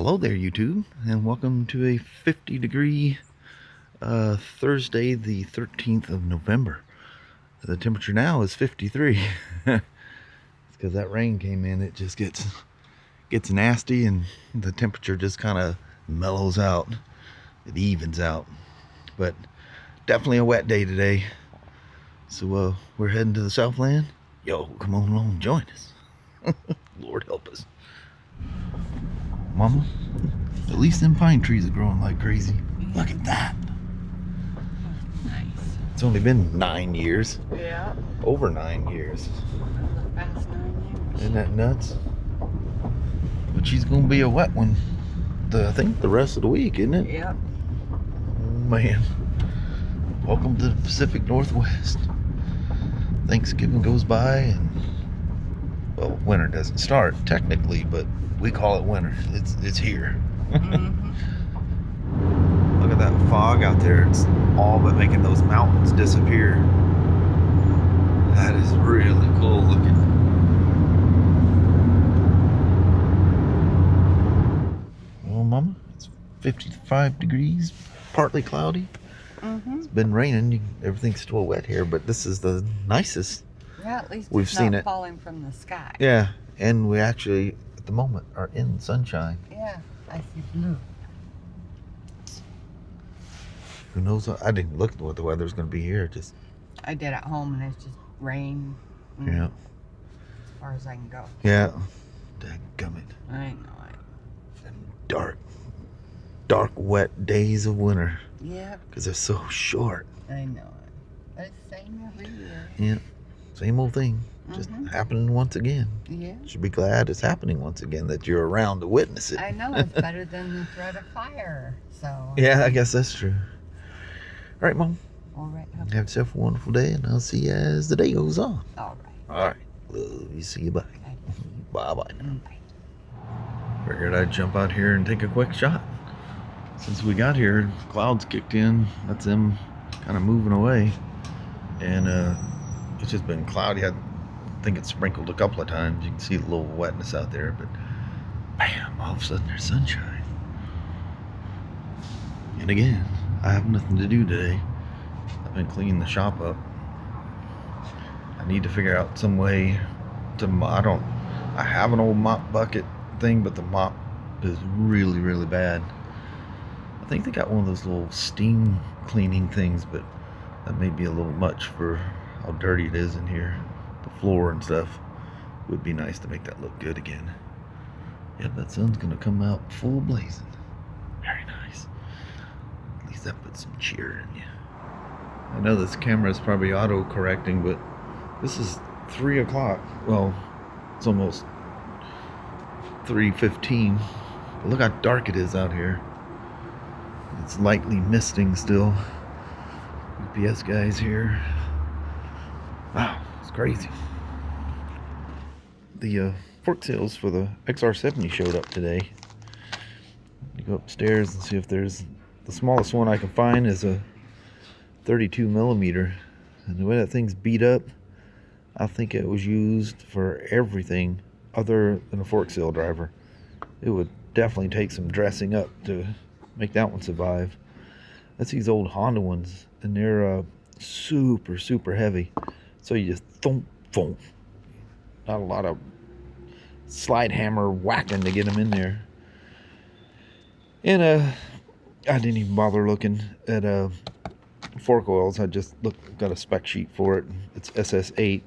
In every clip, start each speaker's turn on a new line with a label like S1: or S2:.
S1: Hello there, YouTube, and welcome to a 50-degree Thursday, the 13th of November. The temperature now is 53. It's because that rain came in. It just gets nasty, and the temperature just kind of mellows out. It evens out. But definitely a wet day today. So we're heading to the Southland. Yo, come on along, join us. Lord help us. Mama, at least them pine trees are growing like crazy. Look at that.
S2: Nice.
S1: It's only been 9 years.
S2: Yeah.
S1: Over 9 years.
S2: The past 9 years.
S1: Isn't that nuts? But she's gonna be a wet one. I think the rest of the week, isn't it?
S2: Yep.
S1: Oh man. Welcome to the Pacific Northwest. Thanksgiving goes by and, well, winter doesn't start technically, but we call it winter. It's here.
S2: Mm-hmm.
S1: Look at that fog out there. It's all but making those mountains disappear. That is really cool looking. Well, Mama, it's 55 degrees, partly cloudy.
S2: Mm-hmm.
S1: It's been raining. Everything's still wet here, but this is the nicest.
S2: Yeah, at least
S1: We've
S2: it's
S1: seen
S2: not
S1: it
S2: falling from the sky.
S1: Yeah, and we actually, at the moment, are in sunshine.
S2: Yeah, I see blue.
S1: Who knows? I didn't look at what the weather's going to be here. Just
S2: I did at home, and it's just rain.
S1: yeah,
S2: As far as I can go.
S1: yeah. Dadgummit.
S2: I know it.
S1: And dark, wet days of winter.
S2: Yep,
S1: Because they're so short.
S2: I know it. But it's the same every year.
S1: Yeah, same old thing. Just happening once again.
S2: Yeah.
S1: Should be glad it's happening once again, that you're around to witness it.
S2: I know it's better than the threat of fire. So.
S1: Yeah, I guess that's true. All right, Mom.
S2: All right.
S1: Have yourself a wonderful day, and I'll see you as the day goes on.
S2: All right.
S1: All right. Love you. See you. Bye. Bye-bye now.
S2: Bye.
S1: Figured I'd jump out here and take a quick shot. Since we got here, clouds kicked in. That's them kind of moving away. And it's just been cloudy. I think it's sprinkled a couple of times. You can see a little wetness out there, but bam, all of a sudden there's sunshine. And again, I have nothing to do today. I've been cleaning the shop up. I need to figure out some way to, I have an old mop bucket thing, but the mop is really, really bad. I think they got one of those little steam cleaning things, but that may be a little much for how dirty it is in here. The floor and stuff. Would be nice to make that look good again. Yep, that sun's gonna come out full blazing. Very nice. At least that puts some cheer in you. I know this camera is probably auto-correcting, but this is 3 o'clock. Well, it's almost 3:15. But look how dark it is out here. It's lightly misting still. UPS guys here. Wow, it's crazy. The fork sales for the XR70 showed up today. You go upstairs and see if there's, the smallest one I can find is a 32 millimeter. And the way that thing's beat up, I think it was used for everything other than a fork seal driver. It would definitely take some dressing up to make that one survive. That's these old Honda ones, and they're super heavy. So you just thump. Not a lot of slide hammer whacking to get them in there. And I didn't even bother looking at fork oils. I just got a spec sheet for it. It's SS8,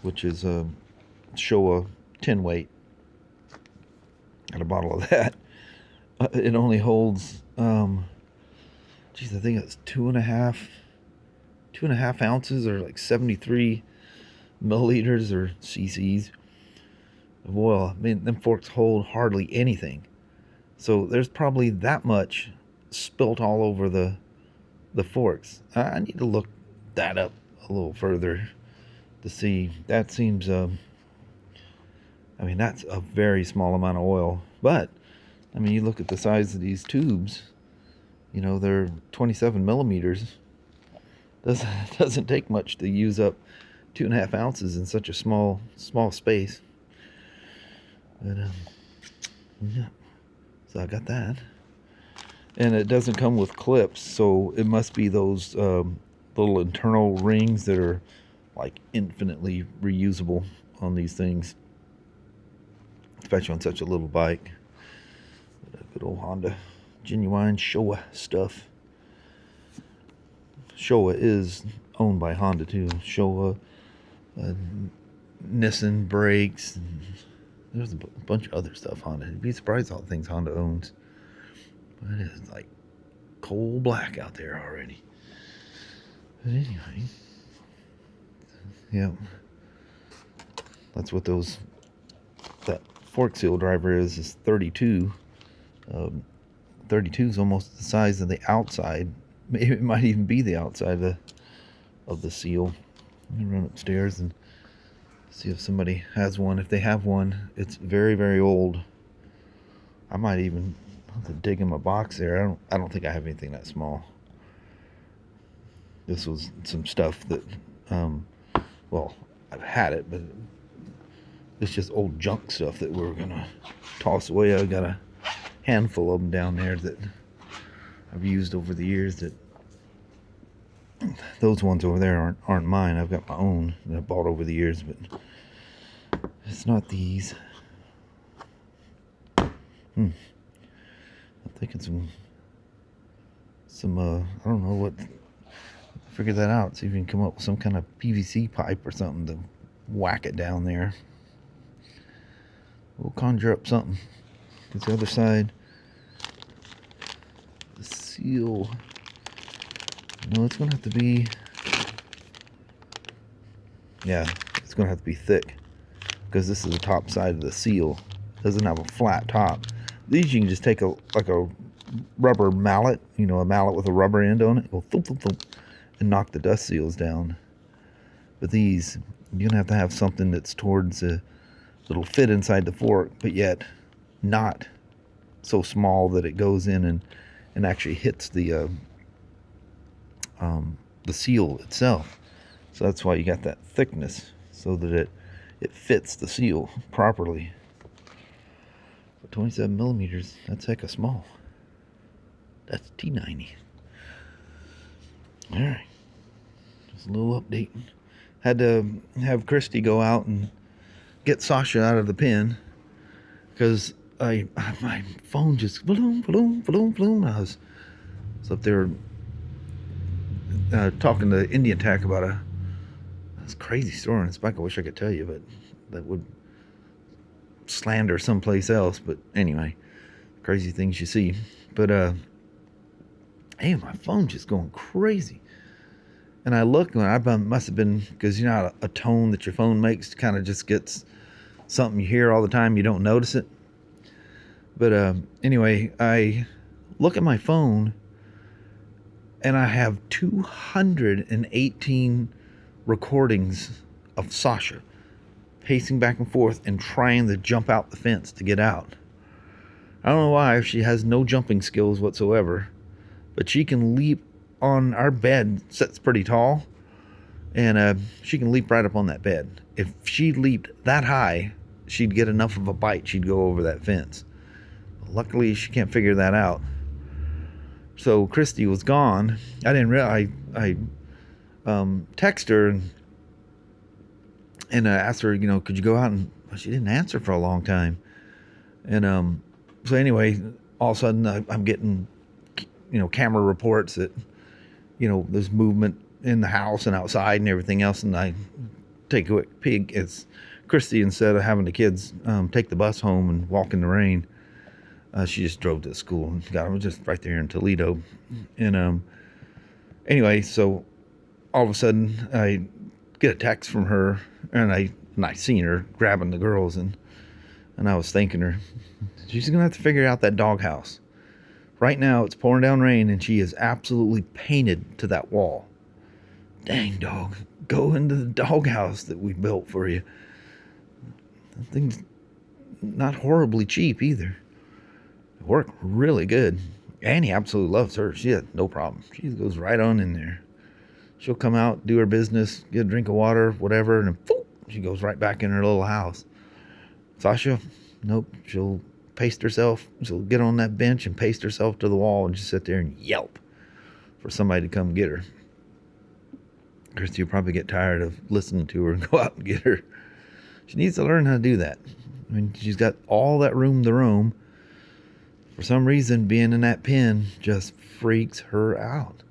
S1: which is show a 10 weight. Got a bottle of that. It only holds I think it's 2.5 ounces, or like 73 milliliters or cc's of oil. I mean, them forks hold hardly anything, so there's probably that much spilt all over the forks. I need to look that up a little further to see. That seems I mean, that's a very small amount of oil, but I mean, you look at the size of these tubes, you know, they're 27 millimeters. Doesn't take much to use up 2.5 ounces in such a small space. But yeah, So I got that. And it doesn't come with clips, so it must be those little internal rings that are like infinitely reusable on these things, especially on such a little bike. Good old Honda, genuine Showa stuff. Showa is owned by Honda too. Showa, Nissan brakes, and there's a bunch of other stuff Honda. You'd be surprised all the things Honda owns. But it is like coal black out there already. But anyway, yeah, that's what that fork seal driver is 32. 32 is almost the size of the outside. Maybe it might even be the outside of the seal. Let me run upstairs and see if somebody has one. If they have one, it's very, very old. I might even have to dig in my box there. I don't think I have anything that small. This was some stuff that, well, I've had it, but it's just old junk stuff that we're gonna toss away. I got a handful of them down there that I've used over the years. That those ones over there aren't mine. I've got my own that I bought over the years, but it's not these. I'm thinking some I don't know what. Figure that out. See if we can come up with some kind of PVC pipe or something to whack it down there. We'll conjure up something. Because the other side, the seal. No, it's gonna have to be. Yeah, it's gonna have to be thick. Because this is the top side of the seal. It doesn't have a flat top. These you can just take a rubber mallet, a mallet with a rubber end on it. Go thump, thump, thump, and knock the dust seals down. But these, you're gonna have to have something that's towards that'll fit inside the fork, but yet not so small that it goes in and actually hits the seal itself. So that's why you got that thickness, so that it fits the seal properly. But 27 millimeters, that's hecka small. That's T90. All right, just a little update. Had to have Christy go out and get Sasha out of the pen because my phone just bloom. I was up there talking to Indian Tack about this crazy story on this bike. I wish I could tell you, but that would slander someplace else. But anyway, crazy things you see. But hey, my phone's just going crazy. And I look, and I must have been, because a tone that your phone makes kind of just gets something you hear all the time, you don't notice it. But anyway, I look at my phone, and I have 218 recordings of Sasha pacing back and forth and trying to jump out the fence to get out. I don't know why. She has no jumping skills whatsoever, but she can leap on our bed. Sits pretty tall, and she can leap right up on that bed. If she leaped that high, she'd get enough of a bite, she'd go over that fence. Luckily, she can't figure that out. So Christy was gone. I didn't realize. I texted her and asked her, could you go out? And she didn't answer for a long time. And so anyway, all of a sudden I'm getting camera reports that there's movement in the house and outside and everything else. And I take a quick peek. It's Christy, instead of having the kids take the bus home and walk in the rain. She just drove to the school and got them just right there in Toledo. And anyway, so all of a sudden I get a text from her, and I seen her grabbing the girls, and I was thanking her. She's gonna have to figure out that doghouse. Right now it's pouring down rain, and she is absolutely painted to that wall. Dang, dog, go into the doghouse that we built for you. That thing's not horribly cheap either. It worked really good. Annie absolutely loves her. She had no problem. She goes right on in there. She'll come out, do her business, get a drink of water, whatever, and then, poof, she goes right back in her little house. Sasha, nope, she'll paste herself. She'll get on that bench and paste herself to the wall and just sit there and yelp for somebody to come get her. Because you'll probably get tired of listening to her and go out and get her. She needs to learn how to do that. I mean, she's got all that room to roam. For some reason, being in that pen just freaks her out.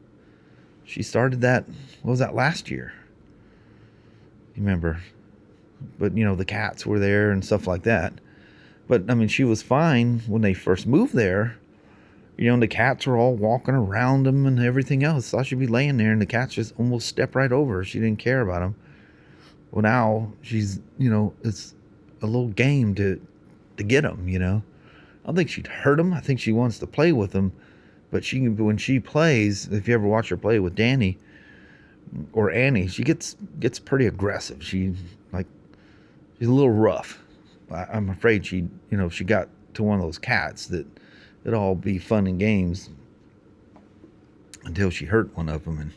S1: She started that, what was that, last year? You remember? But, you know, the cats were there and stuff like that. But, I mean, she was fine when they first moved there. You know, and the cats were all walking around them and everything else. Thought she'd be laying there, and the cats just almost stepped right over her. She didn't care about them. Well, now she's, you know, it's a little game to get them, you know. I don't think she'd hurt them. I think she wants to play with them. But when she plays, if you ever watch her play with Danny or Annie, she gets pretty aggressive. She's a little rough. I'm afraid she got to one of those cats that it'd all be fun and games until she hurt one of them,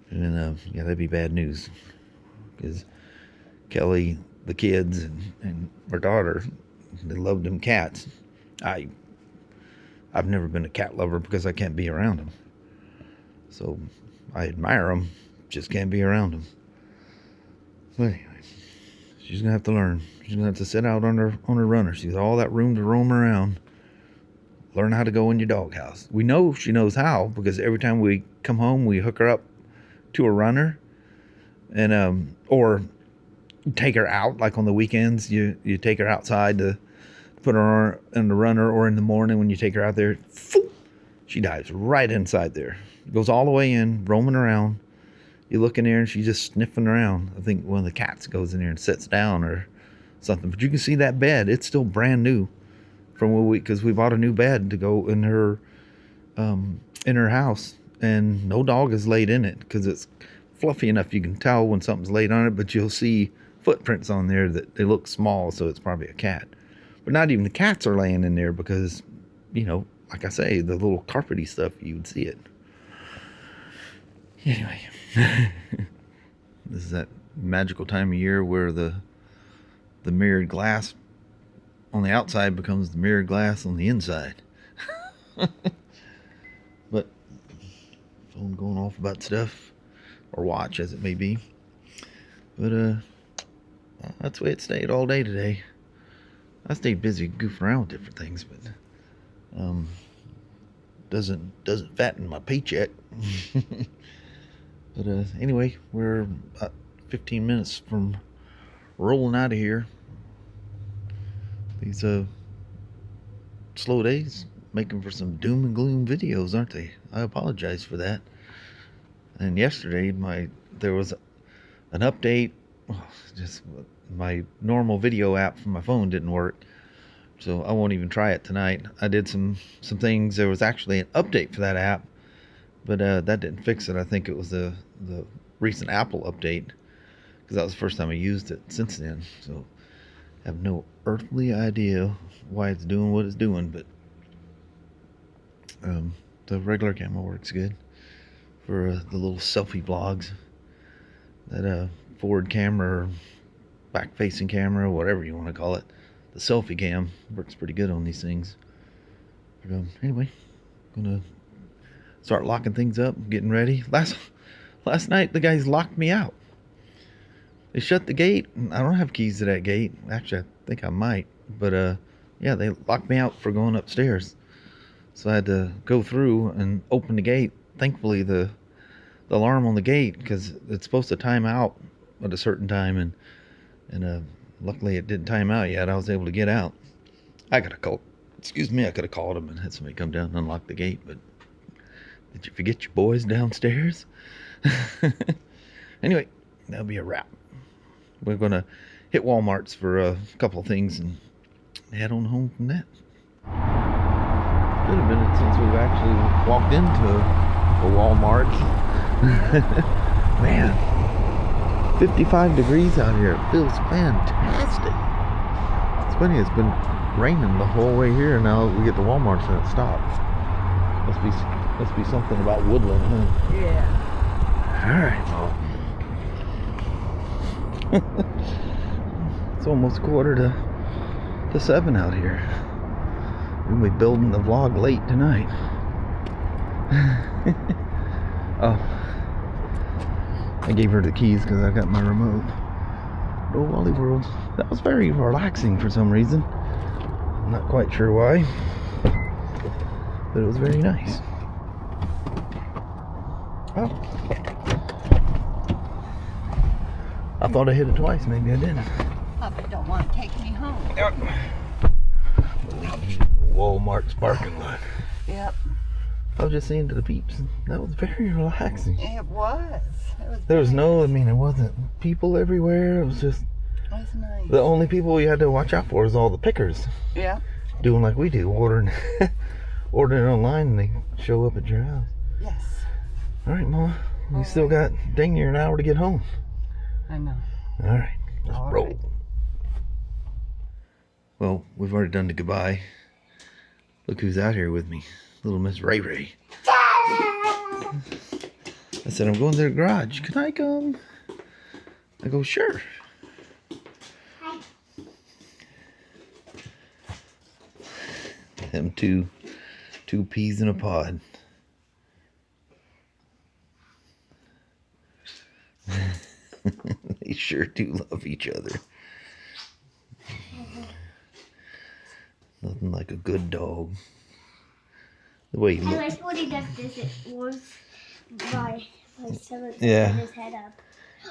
S1: and then that'd be bad news, because Kelly, the kids, and our daughter, they love them cats. I've never been a cat lover because I can't be around them. So I admire them, just can't be around them. But anyway, she's gonna have to learn. She's gonna have to sit out on her runner. She's got all that room to roam around. Learn how to go in your doghouse. We know she knows how, because every time we come home, we hook her up to a runner, and or take her out. Like on the weekends, you take her outside to put her in the runner, or in the morning when you take her out there, she dives right inside there. Goes all the way in, roaming around. You look in there and she's just sniffing around. I think one of the cats goes in there and sits down or something. But you can see that bed. It's still brand new from because we bought a new bed to go in her house, and no dog is laid in it because it's fluffy enough you can tell when something's laid on it, but you'll see footprints on there that they look small, so it's probably a cat. But not even the cats are laying in there because, you know, like I say, the little carpety stuff, you would see it. Anyway, this is that magical time of year where the mirrored glass on the outside becomes the mirrored glass on the inside. But phone going off about stuff, or watch as it may be. But that's the way it stayed all day today. I stayed busy goofing around with different things, but doesn't fatten my paycheck. But anyway, we're about 15 minutes from rolling out of here. These slow days making for some doom and gloom videos, aren't they? I apologize for that. And yesterday there was an update. Just my normal video app from my phone didn't work, so I won't even try it tonight. I did some things. There was actually an update for that app, but that didn't fix it. I think it was the recent Apple update, because that was the first time I used it since then. So I have no earthly idea why it's doing what it's doing, but the regular camera works good for the little selfie vlogs. That forward camera, or back facing camera, whatever you want to call it, the selfie cam works pretty good on these things. But anyway, gonna start locking things up, getting ready. Last night the guys locked me out. They shut the gate. I don't have keys to that gate. Actually, I think I might, but yeah, they locked me out for going upstairs, so I had to go through and open the gate. Thankfully, the alarm on the gate, because it's supposed to time out at a certain time, and luckily it didn't time out yet. I was able to get out. I could have called them and had somebody come down and unlock the gate, but did you forget your boys downstairs? Anyway, that'll be a wrap. We're gonna hit Walmart's for a couple of things and head on home from that. It's been a minute since we've actually walked into a Walmart. Man, 55 degrees out here. It feels fantastic. It's funny, it's been raining the whole way here, and now we get to Walmart and it stops. Must be something about woodland, huh?
S2: Yeah.
S1: Alright, well. It's almost 6:45 to 7 out here. We'll be building the vlog late tonight. Oh, I gave her the keys because I got my remote. Oh, Wally World. That was very relaxing for some reason. I'm not quite sure why, but it was very nice. Oh, I thought I hit it twice. Maybe I didn't.
S2: Papa don't want to take me home.
S1: Yep. Walmart's parking lot.
S2: Yep.
S1: I was just saying to the peeps, that was very relaxing.
S2: It was.
S1: There was no, I mean, it wasn't people everywhere. It was just,
S2: It was nice.
S1: the only people you had to watch out for is all the pickers.
S2: Yeah.
S1: Doing like we do, ordering online and they show up at your house.
S2: Yes.
S1: All right, Ma. We still got dang near an hour to get home.
S2: I know.
S1: All right, let's
S2: All
S1: roll.
S2: right.
S1: Well, we've already done the goodbye. Look who's out here with me. Little Miss Ray Ray. I said, I'm going to the garage. Can I come? I go, sure. Them two peas in a pod. They sure do love each other. Nothing like a good dog. The way he
S3: I
S1: looks.
S3: like when he does this. It warms my stomach.
S1: Yeah.
S3: His head up.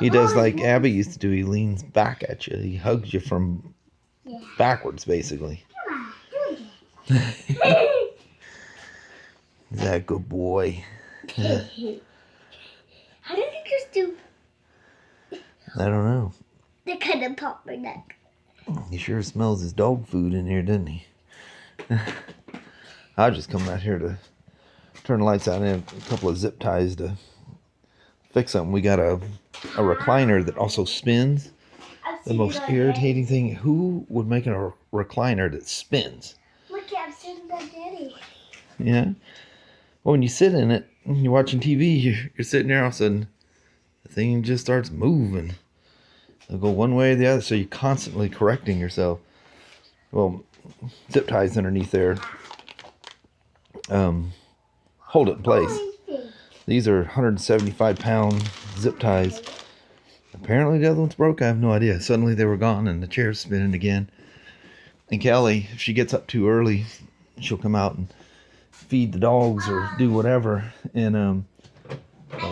S1: He does
S3: Oh,
S1: like
S3: yes.
S1: Abby used to do. He leans back at you. He hugs you from
S3: Yeah.
S1: backwards, basically.
S3: Come on, do it.
S1: Is that a good boy?
S3: How did he just do
S1: I don't know.
S3: the kind of pop my neck?
S1: He sure smells his dog food in here, doesn't he? I just come out here to turn the lights out and have a couple of zip ties to fix something. We got a recliner that also spins.
S3: I've
S1: The
S3: seen
S1: most
S3: it on
S1: irritating thing, who would make a recliner that spins?
S3: Daddy. Look, I've seen it on Daddy.
S1: Yeah. Well, when you sit in it, and you're watching TV, you're sitting there, all of a sudden, the thing just starts moving. It'll go one way or the other, so you're constantly correcting yourself. Well, zip ties underneath there hold it in place. These are 175-pound zip ties. Apparently the other one's broke. I have no idea. Suddenly they were gone and the chair's spinning again. And Kelly, if she gets up too early, she'll come out and feed the dogs or do whatever. And oh,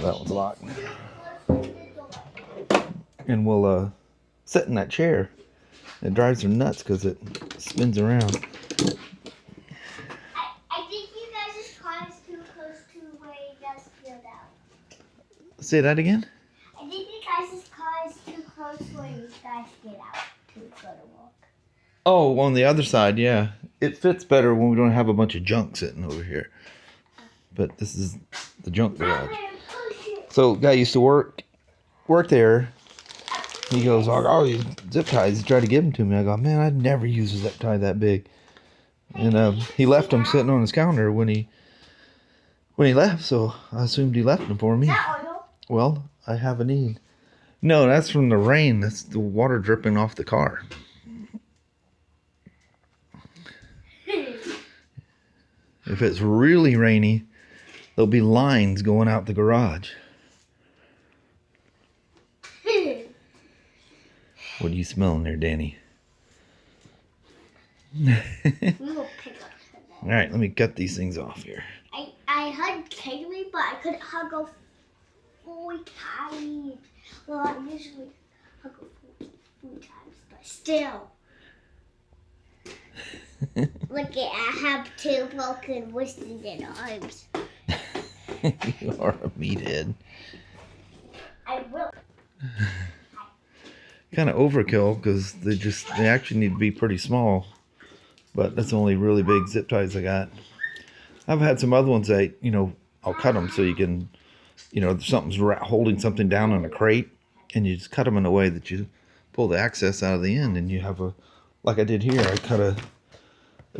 S1: that one's locked. And we'll sit in that chair. It drives her nuts because it spins around.
S3: I think you guys' car is too close to where you guys get out.
S1: Say that again?
S3: I think you guys' car is too close where you guys get out to go to walk.
S1: Oh, on the other side, yeah. It fits better when we don't have a bunch of junk sitting over here. But this is the junk garage. So, guy used to work there. He goes, oh, these zip ties. He tried to give them to me. I go, man, I'd never use a zip tie that big. And he left them sitting on his counter when he left. So I assumed he left them for me. Well, I have a need. No, that's from the rain. That's the water dripping off the car. If it's really rainy, there'll be lines going out the garage. What are you smelling there, Danny?
S3: We will pick up for that.
S1: All right, let me cut these things off here.
S3: I hugged Kaylee, but I couldn't hug her fully tight. Well, I usually hug her full times, but still. Look, I have two broken wrists and arms.
S1: You are a meathead.
S3: I will.
S1: Kind of overkill because they actually need to be pretty small. But that's the only really big zip ties I got. I've had some other ones that, I'll cut them so you can, if something's holding something down in a crate, and you just cut them in a way that you pull the access out of the end, and you have like I did here, I cut a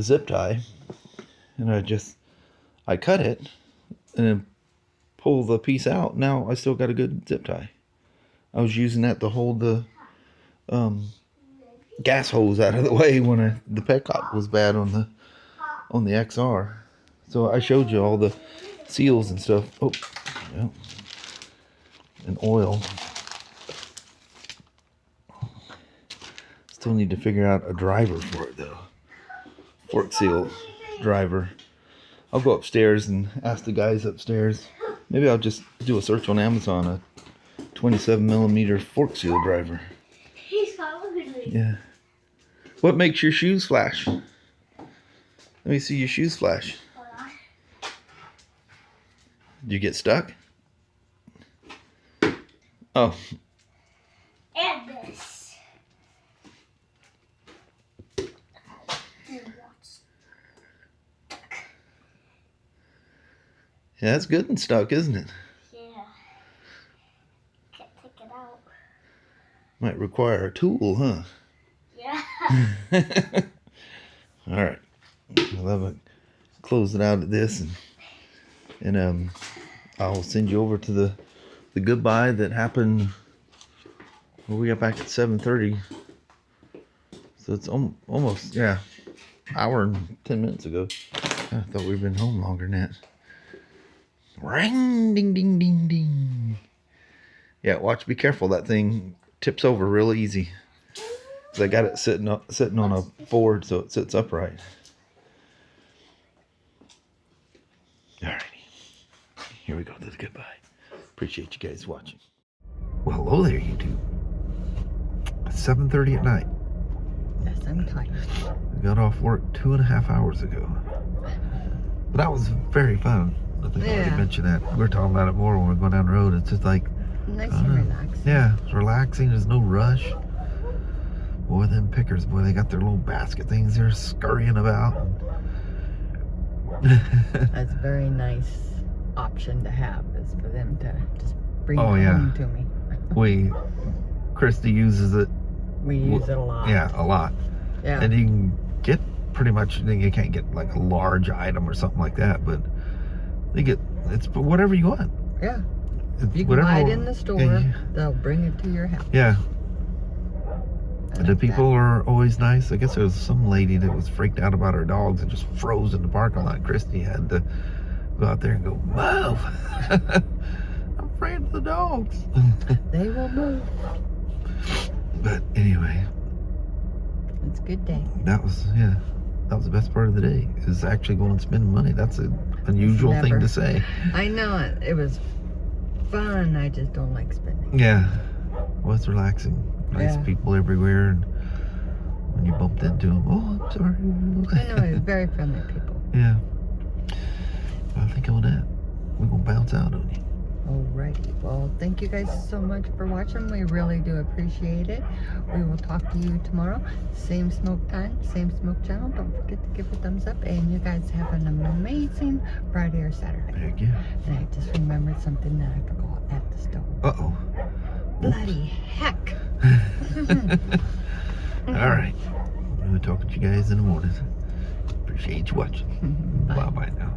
S1: zip tie, and I cut it, and then pull the piece out. Now I still got a good zip tie. I was using that to hold the gas hose out of the way when the petcock was bad on on the XR. So I showed you all the seals and stuff. Oh, yeah. And oil. Still need to figure out a driver for it though. Fork seal driver. I'll go upstairs and ask the guys upstairs. Maybe I'll just do a search on Amazon, a 27mm fork seal driver.
S3: He's following me.
S1: Yeah. What makes your shoes flash? Let me see your shoes flash.
S3: Hold on.
S1: Did you get stuck? Oh.
S3: And this.
S1: Yeah, that's good and stuck, isn't it?
S3: Yeah. Can't take it out.
S1: Might require a tool, huh?
S3: Yeah.
S1: Alright. I'll close it out at this and I'll send you over to the goodbye that happened. Well, we got back at 7:30. So it's almost, yeah, hour and 10 minutes ago. I thought we'd been home longer than that. Ring, ding, ding, ding, ding. Yeah, watch, be careful. That thing tips over real easy. 'Cause I got it sitting on a board so it sits upright. Alrighty. Here we go to the goodbye. Appreciate you guys watching. Well, hello there, YouTube. It's 7:30 at night.
S2: Yes, I'm tired.
S1: I got off work 2.5 hours ago. But that was very fun. I think I already
S2: Yeah.
S1: mentioned that. We were talking about it more when we go down the road. It's just like,
S2: Nice and relaxed.
S1: yeah, it's relaxing. There's no rush. Boy, them pickers, boy, they got their little basket things they're scurrying about.
S2: That's a very nice option to have, is for them to just bring
S1: Oh,
S2: it
S1: yeah.
S2: home to me.
S1: Christy uses it.
S2: We use it a lot.
S1: Yeah, a lot.
S2: Yeah.
S1: And you can get pretty much, you can't get like a large item or something like that, but it's whatever you want.
S2: Yeah.
S1: It's
S2: You can
S1: whatever,
S2: buy it in the store.
S1: Yeah.
S2: They'll bring it to your house.
S1: Yeah.
S2: I
S1: And the
S2: like
S1: people
S2: that.
S1: are always nice. I guess there was some lady that was freaked out about her dogs and just froze in the parking lot. Christy had to go out there and go, move. I'm afraid of the dogs.
S2: They will move.
S1: But anyway,
S2: It's a good day.
S1: that was the best part of the day, is actually going and spending money. That's an unusual thing
S2: Never.
S1: to say.
S2: I know it. It was fun. I just don't like spending.
S1: Yeah. Well, it's relaxing. Nice
S2: Yeah.
S1: people everywhere, and when you bumped into them, oh, I'm sorry.
S2: I know, it's very friendly people.
S1: Yeah. Well, I think on that, we're going to bounce out on you.
S2: Alrighty. Well, thank you guys so much for watching. We really do appreciate it. We will talk to you tomorrow. Same smoke time, same smoke channel. Don't forget to give a thumbs up. And you guys have an amazing Friday or Saturday.
S1: Heck yeah.
S2: And I just remembered something that I forgot at the stove.
S1: Uh-oh.
S2: Bloody heck.
S1: All right. We'll talk to you guys in the morning. Appreciate you watching.
S2: Bye.
S1: Bye-bye now.